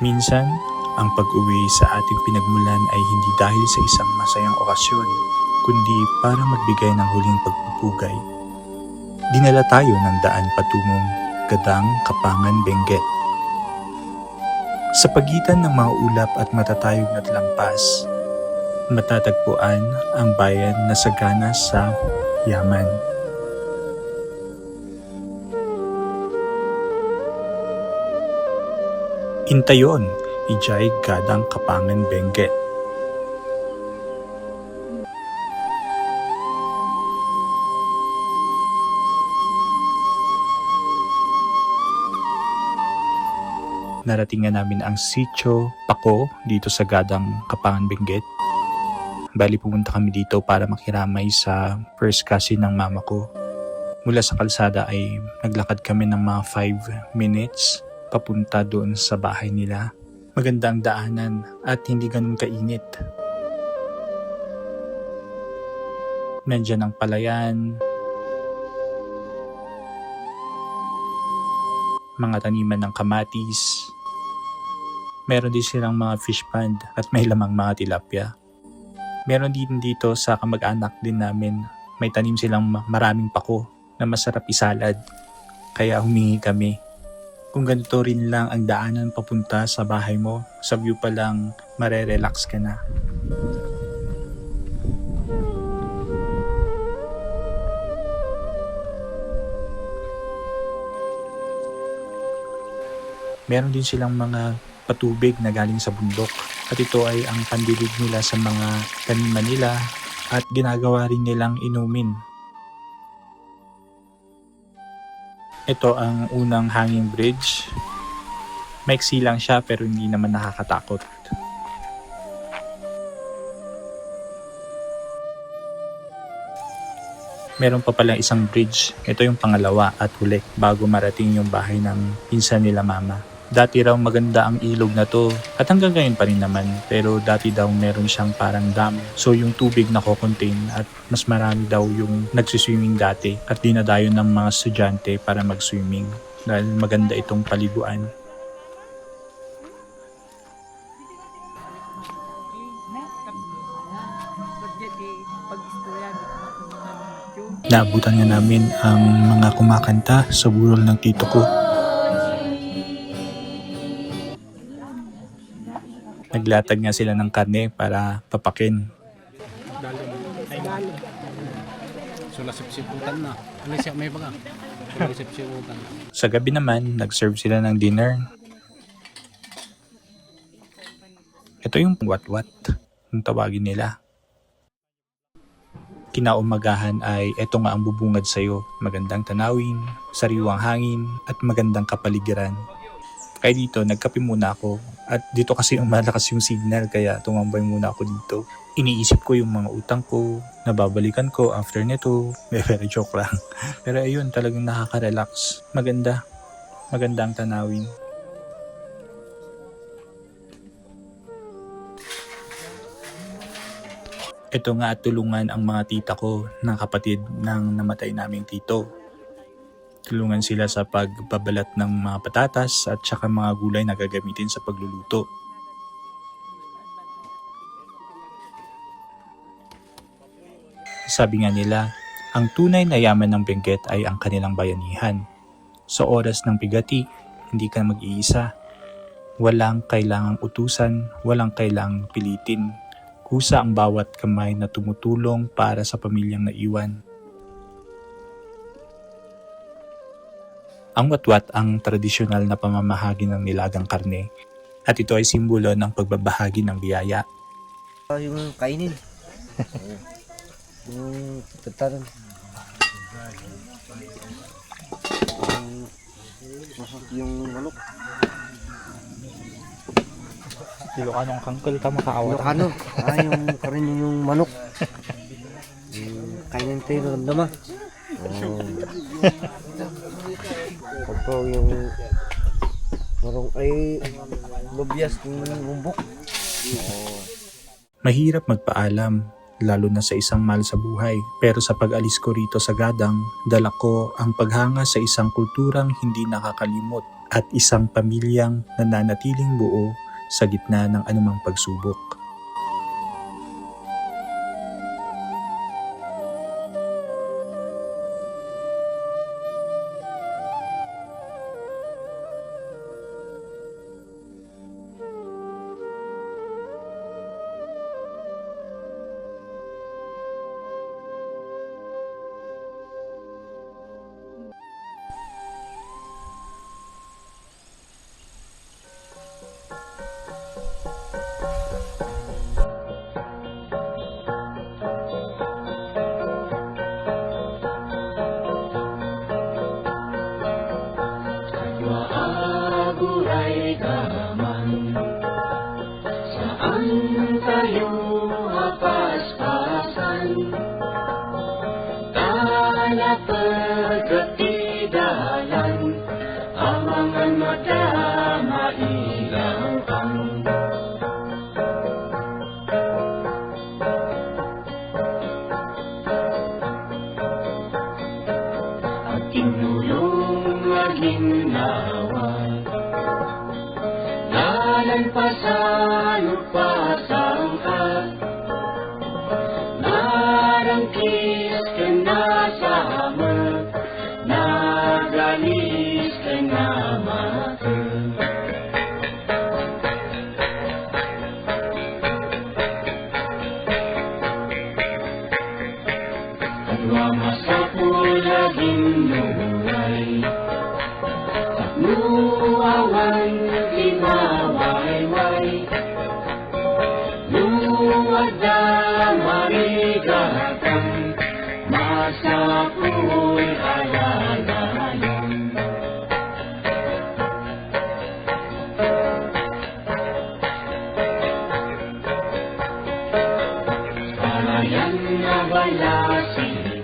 Minsan, ang pag-uwi sa ating pinagmulan ay hindi dahil sa isang masayang okasyon, kundi para magbigay ng huling pagpupugay. Dinala tayo ng daan patungong Gadang, Kapangan, Benguet. Sa pagitan ng mga ulap at matatayog na lampas, matatagpuan ang bayan na sagana sa yaman. Intayon, Ijay, Gadang, Kapangan, Benguet. Narating nga namin ang Sitio Paco dito sa Gadang, Kapangan, Benguet. Bali pumunta kami dito para makiramay sa first cousin ng mama ko. Mula sa kalsada ay naglakad kami ng mga 5 minutes papunta doon sa bahay nila. Maganda ang daanan at hindi ganun kainit. Nandyan ang palayan, mga taniman ng kamatis. Meron din silang mga fish pond at may lamang mga tilapia. Meron din dito sa kamag-anak din namin, may tanim silang maraming pako na masarap isalad. Kaya humingi kami. Kung ganito rin lang ang daanan papunta sa bahay mo, sa view pa lang marerelax ka na. Meron din silang mga patubig na galing sa bundok at ito ay ang pandilig nila sa mga taniman nila at ginagawa rin nilang inumin. Ito ang unang hanging bridge. Maiksi lang siya pero hindi naman nakakatakot. Meron pa pala isang bridge. Ito yung pangalawa at huli bago marating yung bahay ng pinsan nila mama. Dati raw maganda ang ilog na to at hanggang ngayon pa rin naman, pero dati daw meron siyang parang dam. So yung tubig na ko-contain at mas marami daw yung nagsiswimming dati at dinadayon ng mga estudyante para mag-swimming dahil maganda itong paliguan. Naabutan nga namin ang mga kumakanta sa burol ng tito ko. Naglatag nga sila ng karne para papakin. Sula sipsiputan na. Ano siya may baga? Sula sipsiputan. Sa gabi naman, nag-serve sila ng dinner. Ito yung wat-wat, yung tawagin nila. Kinaumagahan ay eto nga ang bubungad sa'yo. Magandang tanawin, sariwang hangin, at magandang kapaligiran. Kaya dito, nagkape muna ako. At dito kasi malakas yung signal, kaya tumambay muna ako dito. Iniisip ko yung mga utang ko, nababalikan ko after nito. Pero joke lang. Pero ayun, talagang nakaka-relax. Maganda. Maganda ang tanawin. Ito nga at tulungan ang mga tita ko ng kapatid ng namatay naming tito. Tulungan sila sa pagbabalat ng mga patatas at saka mga gulay na gagamitin sa pagluluto. Sabi nga nila, ang tunay na yaman ng Benguet ay ang kanilang bayanihan. Sa oras ng bigati, hindi ka mag-iisa. Walang kailangang utusan, walang kailangang pilitin. Kusa ang bawat kamay na tumutulong para sa pamilyang naiwan. Ang watwat ang tradisyonal na pamamahagi ng nilagang karne at ito ay simbolo ng pagbabahagi ng biyaya. Yung kainin. Yung tataran. Masok yung manok. Ilocanong kangkol ka makaawat. Ano? Yung karin yung manok. Yung kainin tayo naman. Pagkaw yung marong ay lubyas yung bumbok. Mahirap magpaalam, lalo na sa isang mahal sa buhay. Pero sa pag-alis ko rito sa Gadang, dala ko ang paghanga sa isang kulturang hindi nakakalimot at isang pamilyang nananatiling buo sa gitna ng anumang pagsubok. Maaguray ka man, saan tayo mapaspasan? Talapag at tidalan, ang mga mata mailaw ang. At tinulong maging nawa, pasan upasang ka, narangkis ka na sa ama, nagalis ka na maka. Kadwa masapul laging nuray, at nuawan imaway-way, nuwada marigatang, masapul alalayan. Kalayan na balasin